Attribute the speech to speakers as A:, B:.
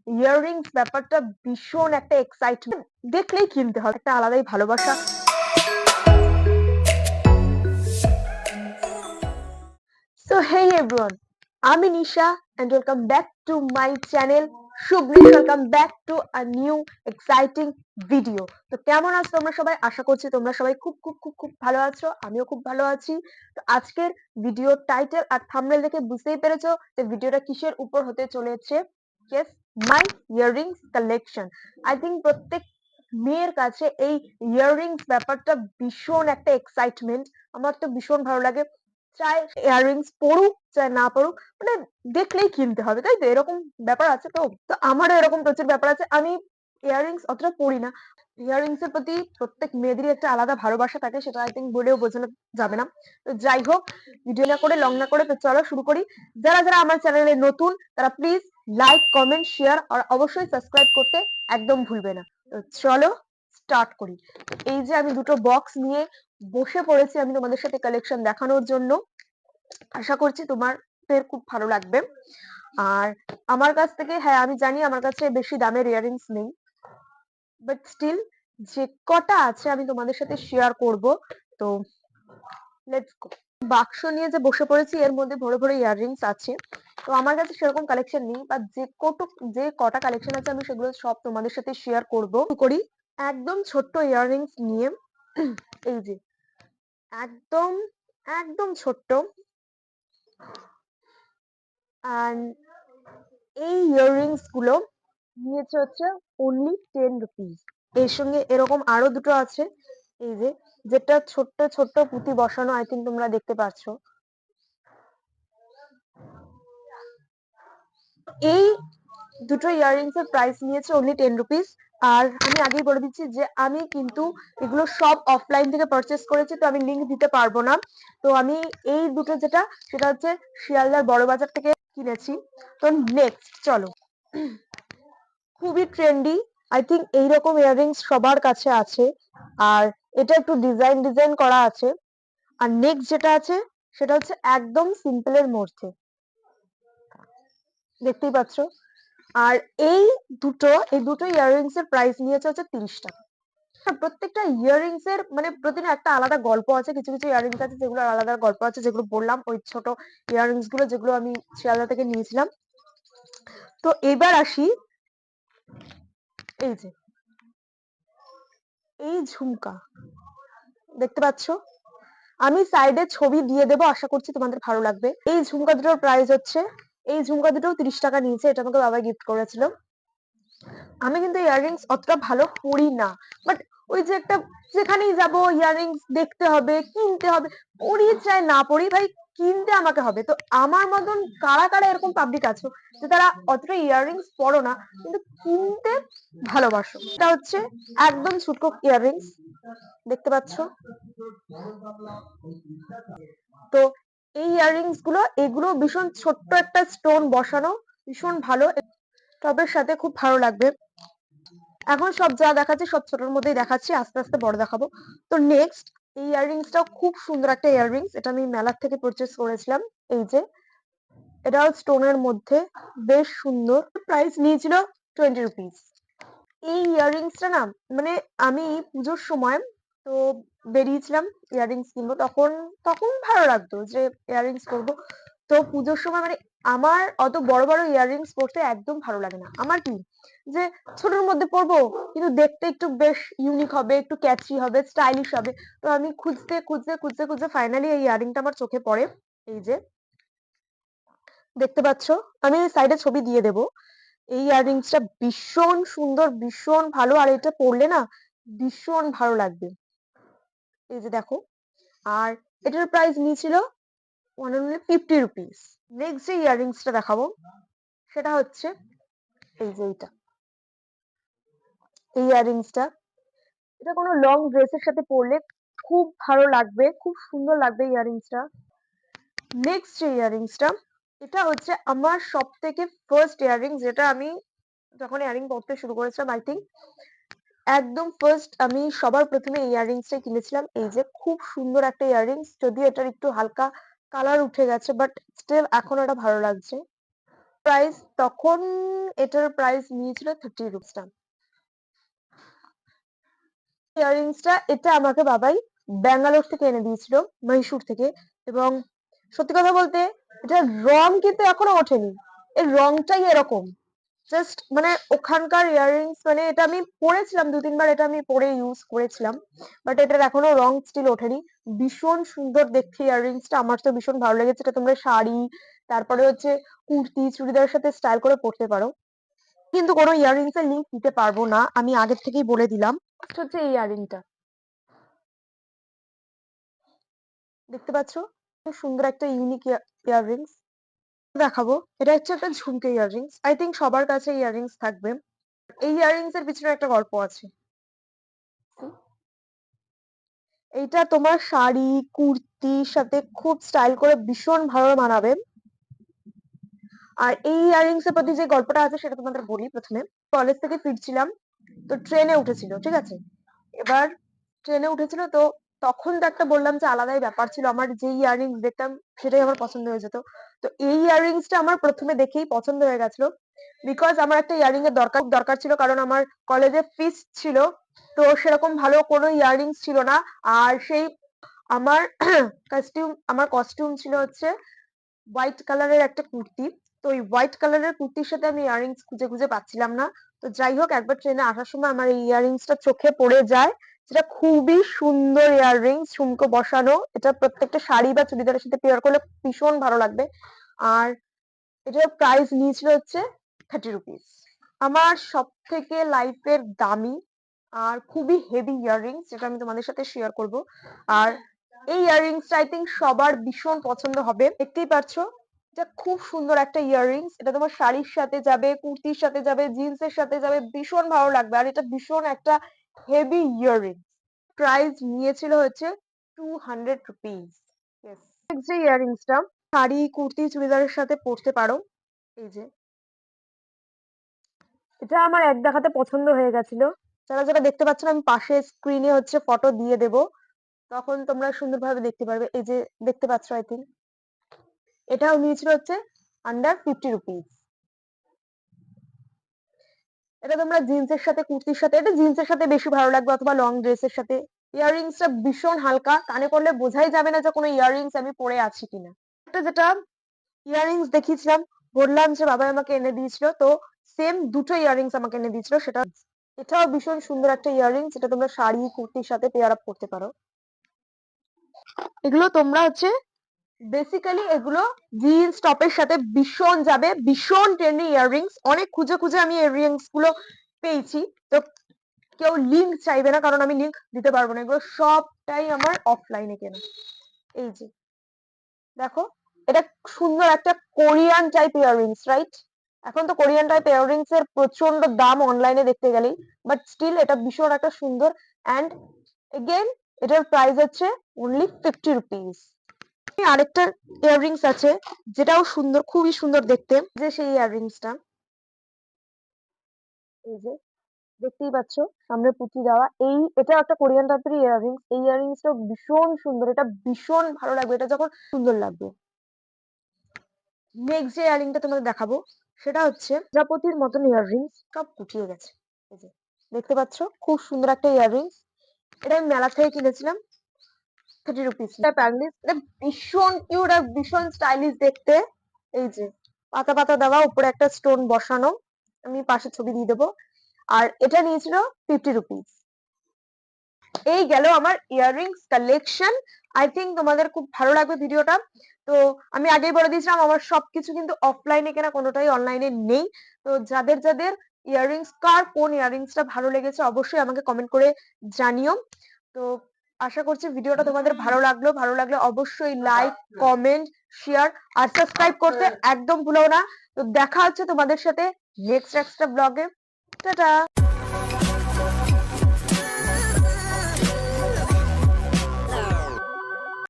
A: Earrings ব্যাপারটা ভীষণ একটা এক্সাইটমেন্ট, দেখলেই কিনতে হবে, একটা আলাদাই ভালোবাসা। So hey everyone, আমি নিশা and welcome back to my channel. শুভ্রিশ, welcome back to a new exciting video. তো কেমন আছো তোমরা সবাই? আশা করছি তোমরা সবাই খুব খুব খুব খুব ভালো আছো, আমিও খুব ভালো আছি। তো আজকের ভিডিও টাইটেল আর থাম্বনেল দেখে বুঝতেই পেরেছো যে ভিডিওটা কিসের উপর হতে চলেছে। Yes, my earrings collection. I think প্রত্যেক মেয়ের কাছে এই ইয়াররিংস ব্যাপারটা ভীষণ একটা এক্সাইটমেন্ট। আমার তো ভীষণ ভালো লাগে, চাই ইয়াররিংস পড়ুক চাই না পড়ুক, মানে দেখলেই কিনতে হবে, তাই তো? এরকম ব্যাপার আছে। তো তো আমারও এরকম প্রচুর ব্যাপার আছে। আমি ইয়াররিংস অতটা পড়ি না। ইয়াররিংস এর প্রতি প্রত্যেক মেয়েদেরই একটা আলাদা ভালোবাসা থাকে, সেটা আই থিঙ্ক বলেও বোঝানো যাবে না। তো যাই হোক, ভিডিও না করে লং না করে তো চলো শুরু করি। যারা যারা আমার চ্যানেলে নতুন তারা প্লিজ লাইক কমেন্ট শেয়ার আর অবশ্যই সাবস্ক্রাইব করতে একদম ভুলবে না। তো চলো স্টার্ট করি। এই যে আমি দুটো বক্স নিয়ে বসে পড়েছি আমি তোমাদের সাথে কালেকশন দেখানোর জন্য। আশা করছি তোমাদের খুব ভালো লাগবে। আর আমার কাছ থেকে, হ্যাঁ আমি জানি আমার কাছে বেশি দামের ইয়াররিংস নেই, বাট স্টিল যে কটা আছে আমি তোমাদের সাথে শেয়ার করব। তো লেটস গো। বাক্স নিয়ে যে বসে পড়েছি এর মধ্যে ভরে ভরে ইয়াররিংস আছে। তো আমার কাছে সেরকম কালেকশন নেই, বা যে কটা কালেকশন আছে আমি সেগুলো সব তোমাদের সাথে শেয়ার করব। করি একদম ছোট্ট ইয়াররিংস নিয়ে। এই যে একদম একদম ছোট্ট, and এই ইয়াররিংস গুলো নিয়েছে হচ্ছে অনলি 10 রুপিস। এর সঙ্গে এরকম আরো দুটো আছে, এই যে যেটা ছোট্ট ছোট্ট পুঁতি বসানো, আই থিঙ্ক তোমরা দেখতে পাচ্ছ। এই দুটো ইয়াররিংস এর প্রাইস নিয়েছে অনলি 10 রুপিস। আর আমি আগেই বলে দিচ্ছি যে আমি কিন্তু এগুলো সব অফলাইন থেকে পারচেস করেছি, তো আমি লিংক দিতে পারবো না। তো আমি এই দুটো যেটা সেটা হচ্ছে শিয়ালদার বড় বাজার থেকে কিনেছি। তো নেক্সট চলো, খুবই ট্রেন্ডি, আই থিঙ্ক এইরকম ইয়াররিংস সবার কাছে আছে, আর এটা একটু ডিজাইন ডিজাইন করা আছে। আর নেক্সট যেটা আছে সেটা হচ্ছে একদম সিম্পলের মধ্যে, দেখতেই পাচ্ছ। আর এই দুটো ইয়াররিংস এর প্রাইস নিয়েছে হচ্ছে 30 টাকা। প্রত্যেকটা ইয়াররিংস এর মানে প্রতিটা একটা আলাদা গল্প আছে। কিছু কিছু ইয়াররিংস আছে যেগুলো আলাদা গল্প আছে, যেগুলো বললাম ওই ছোট ইয়াররিংস গুলো যেগুলো আমি শিয়ালদা থেকে নিয়েছিলাম। তো এবার আসি, এই যে এই ঝুমকা দেখতে পাচ্ছ, আমি সাইডে ছবি দিয়ে দেবো, আশা করছি তোমাদের ভালো লাগবে। এই ঝুমকা দুটোর প্রাইস হচ্ছে, এই ঝুমকা দুটো 30 টাকা নিয়েছে, এটা আমাকে বাবা গিফট করেছিল। আমি কিন্তু ইয়াররিংস অতটা ভালো পরি না, বাট ওই যে একটা যেখানেই যাব ইয়াররিংস দেখতে হবে, কিনতে হবে, পরি চাই না পরি ভাই, কিনতে আমাকে হবে। তো আমার মতন কারা কারা এরকম পাবলিক আছো যে তারা অতটা ইয়াররিংস পরো না কিন্তু কিনতে ভালোবাসো? এটা হচ্ছে একদম ছুটকো ইয়াররিংস, দেখতে পাচ্ছ। তো এই ইয়াররিংস গুলো, এগুলো ভীষণ ছোট্ট একটা স্টোন বসানো, ভীষণ ভালো, টপের সাথে খুব ভালো লাগবে। এখন সব যা দেখাচ্ছি সব ছোটর মধ্যেই দেখাচ্ছি, আস্তে আস্তে বড় দেখাবো। তো নেক্সট এই ইয়াররিংসটাও খুব সুন্দর একটা ইয়াররিংস, এটা আমি মেলার থেকে পারচেস করেছিলাম। এই যে এটাও স্টোনের মধ্যে, বেশ সুন্দর, প্রাইস নিয়েছিল 20 রুপিস। এই ইয়াররিংসটা না, মানে আমি পুজোর সময় তো বেরিয়েছিলাম ইয়াররিংস কিনবো, তখন তখন ভালো লাগতো যে ইয়াররিংস পরবো। তো পুজোর সময় মানে আমার অত বড় বড় ইয়াররিংস পরতে একদম ভালো লাগে না। আমার কি যে ছোটর মধ্যে পরবো কিন্তু দেখতে একটু বেশ ইউনিক হবে, একটু ক্যাচি হবে, স্টাইলিশ হবে। তো আমি খুঁজতে খুঁজতে খুঁজতে খুঁজতে ফাইনালি এই ইয়াররিংটা আমার চোখে পড়ে। এই যে দেখতে পাচ্ছ, আমি সাইডে ছবি দিয়ে দেবো। এই ইয়াররিংসটা ভীষণ সুন্দর, ভীষণ ভালো, আর এটা পরলে না ভীষণ ভালো লাগবে। এই যে দেখো, আর এটার প্রাইস নিয়েছিল 150 রুপিস। নেক্সট যে ইয়াররিংসটা দেখাবো সেটা হচ্ছে এই যে এই ইয়াররিংসটা, এটা কোনো লং ড্রেসের সাথে পরলে খুব ভালো লাগবে, খুব সুন্দর লাগবে ইয়াররিংসটা। নেক্সট যে ইয়াররিংসটা, এটা হচ্ছে আমার সব থেকে ফার্স্ট ইয়াররিং, যেটা আমি যখন ইয়াররিং পরতে শুরু করেছিলাম, আই থিঙ্ক একদম ফার্স্ট আমি সবার প্রথমে এই ইয়াররিংসটাই কিনেছিলাম। এই যে খুব সুন্দর একটা ইয়াররিংস, যদিও এটার একটু হালকা কালার উঠে গেছে, বাট স্টিল এখন এটা ভালো লাগছে। প্রাইস তখন এটার প্রাইস নিয়েছিল 30 রুপিস। ইয়াররিংসটা এটা আমাকে বাবাই ব্যাঙ্গালোর থেকে এনে দিয়েছিল, মহীশূর থেকে। এবং সত্যি কথা বলতে এটার রং কিন্তু এখনো ওঠেনি, এর রংটাই এরকম। জাস্ট মানে ওখানকার ইয়াররিংস, মানে এটা আমি পরেছিলাম 2-3 বার, এটা আমি পরে ইউজ করেছিলাম, বাট এটার এখনো রং স্টিল ওঠেনি। ভীষণ সুন্দর দেখতে ইয়াররিংসটা, আমার তো ভীষণ ভালো লেগেছে। এটা তোমরা শাড়ি, তারপরে হচ্ছে কুর্তি, চুড়িদারের সাথে স্টাইল করে পরতে পারো। কিন্তু কোনো ইয়াররিংস এর লিংক দিতে পারবো না, আমি আগের থেকেই বলে দিলাম। First হচ্ছে এই ইয়াররিংটা, দেখতে পাচ্ছ? খুব সুন্দর একটা ইউনিক ইয়াররিংস দেখাবো। এটা হচ্ছে একটা ঝুমকে ইয়াররিংস, আই থিঙ্ক সবার কাছে ইয়াররিংস থাকবে। এই ইয়াররিংস এর পিছনে একটা গল্প আছে। এইটা তোমার শাড়ি, কুর্তির সাথে খুব স্টাইল করে ভীষণ ভালো মানাবে। আর এই ইয়াররিংস এর প্রতি যে গল্পটা আছে সেটা তোমাদের বলি। প্রথমে কলেজ থেকে ফিরছিলাম, তো ট্রেনে উঠেছিল, ঠিক আছে? এবার ট্রেনে উঠেছিল, তো তখন তো একটা বললাম যে আলাদাই ব্যাপার ছিল, আমার যে ইয়াররিংস দেখতাম সেটাই আমার পছন্দ হয়ে যেত। তো এই ইয়াররিংসটা আমার প্রথমে দেখেই পছন্দ হয়ে গেছিল, বিকজ আমার একটা ইয়াররিং এর দরকার ছিল, কারণ আমার কলেজে ফিস্ট ছিল, তো সেরকম ভালো কোনো ইয়াররিংস ছিল না। আর সেই আমার আমার কস্টিউম ছিল হচ্ছে হোয়াইট কালারের একটা কুর্তি। তো ওই হোয়াইট কালারের কুর্তির সাথে আমি ইয়াররিংস খুঁজে খুঁজে পাচ্ছিলাম না। তো যাই হোক, একবার ট্রেনে আসার সময় আমার এই ইয়াররিংসটা চোখে পড়ে যায়, যেটা খুবই সুন্দর ইয়াররিংস, ঝুমকো বসানো। এটা প্রত্যেকটা শাড়ি বা চুড়িদারের সাথে পেয়ার করলে ভীষণ ভালো লাগবে। আর এটার প্রাইস নিয়েছিল হচ্ছে 30 রুপিস। আমার সব থেকে লাইফের দামি আর খুবই হেভি ইয়াররিংস, যেটা আমি তোমাদের সাথে শেয়ার করব। আর এই ইয়াররিংসটা আই থিঙ্ক সবার ভীষণ পছন্দ হবে। দেখতেই পাচ্ছ, এটা খুব সুন্দর একটা ইয়াররিংস। এটা তোমার শাড়ির সাথে যাবে, কুর্তির সাথে যাবে, জিন্সের সাথে যাবে, ভীষণ ভালো লাগবে। আর এটা ভীষণ একটা হেভি ইয়াররিংস। প্রাইস নিয়েছিল হচ্ছে 200 রুপিস। যে ইয়াররিংসটা শাড়ি, কুর্তি, চুড়িদারের সাথে পরতে পারো। এই যে এটা আমার এক দেখাতে পছন্দ হয়ে গেছিল। যারা যারা দেখতে পাচ্ছ না, আমি পাশে স্ক্রিনে হচ্ছে ফটো দিয়ে দেব, তখন তোমরা সুন্দরভাবে দেখতে পারবে। এই যে দেখতে পাচ্ছ, আই থিঙ্ক এটাও নিয়েছিল হচ্ছে আন্ডার 50 রুপিস। এটা তোমরা জিন্সের সাথে, কুর্তির সাথে, এটা জিন্সের সাথে বেশি ভালো লাগবে, অথবা লং ড্রেসের সাথে। ইয়াররিংসটা ভীষণ হালকা, কানে পড়লে বোঝাই যাবে না যে কোনো ইয়াররিংস আমি পরে আছি কিনা। একটা যেটা ইয়াররিংস দেখিয়েছিলাম, বললাম যে বাবা আমাকে এনে দিয়েছিল, তো সেম দুটো ইয়াররিংস আমাকে এনে দিয়েছিল। সেটা এটাও ভীষণ সুন্দর একটা ইয়াররিংস, যেটা তোমরা শাড়ি, কুর্তির সাথে পেয়ার আপ করতে পারো। এগুলো তোমরা হচ্ছে বেসিক্যালি এগুলো জিন্স টপের সাথে ভীষণ যাবে, ভীষণ ট্রেন্ডি ইয়াররিংস। অনেক খুঁজে খুঁজে আমি ইয়াররিংস গুলো পেয়েছি, তো কেউ লিংক চাইবে না, কারণ আমি লিংক দিতে পারবো না। এগুলো সবটাই আমার অফলাইনে কেনা। এই যে দেখো, এটা সুন্দর একটা কোরিয়ান টাইপ ইয়াররিংস, রাইট? এখন তো কোরিয়ান টাইপ ইয়াররিংস এর প্রচন্ড দাম অনলাইনে দেখতে গেলেই, বাট স্টিল এটা ভীষণ একটা সুন্দর। অ্যান্ড এগেন এটার প্রাইস হচ্ছে অনলি 50 রুপিস। আরেকটা ইয়াররিংস আছে, যেটাও সুন্দর, খুবই সুন্দর দেখতে। যে সেই ইয়াররিংসটা, এই যে দেখতেই পাচ্ছ সামনে পুঁতি দেওয়া, এটা একটা কোরিয়ান টাইপের ইয়াররিংস। এই ইয়াররিংসটা ভীষণ সুন্দর, এটা ভীষণ ভালো লাগবে, এটা যখন সুন্দর লাগবে। নেক্সট যে ইয়াররিংটা তোমাদের দেখাবো, সেটা হচ্ছে প্রজাপতির মতন ইয়াররিংস, সব গুটিয়ে গেছে। এই যে দেখতে পাচ্ছ, খুব সুন্দর একটা ইয়াররিংস। এটা আমি মেলা থেকে কিনেছিলাম, 30 রুপিস। এটা ভীষণ কিউট আর ভীষণ স্টাইলিশ দেখতে। এই যে পাতা পাতা দেওয়া, উপরে একটা স্টোন বসানো, আমি পাশে ছবি দিয়ে দেবো। আর এটা নিয়েছিল 50 রুপিস। এই গেল আমার ইয়াররিংস কালেকশন। আই থিঙ্ক তোমাদের খুব ভালো লাগবে ভিডিওটা। তো আমি আগেই বলে দিয়েছিলাম, আমার সবকিছু কিন্তু অফলাইনে কেনা, কোনোটাই অনলাইনে নেই। তো যাদের যাদের ইয়াররিংস, কার কোন ইয়াররিংসটা ভালো লেগেছে অবশ্যই আমাকে কমেন্ট করে জানিও। তো আশা করছি ভিডিওটা তোমাদের ভালো লাগলে অবশ্যই লাইক, কমেন্ট, শেয়ার আর সাবস্ক্রাইব করতে একদম ভুলো না। তো দেখা হচ্ছে তোমাদের সাথে নেক্সট একটা ব্লগে। টাটা।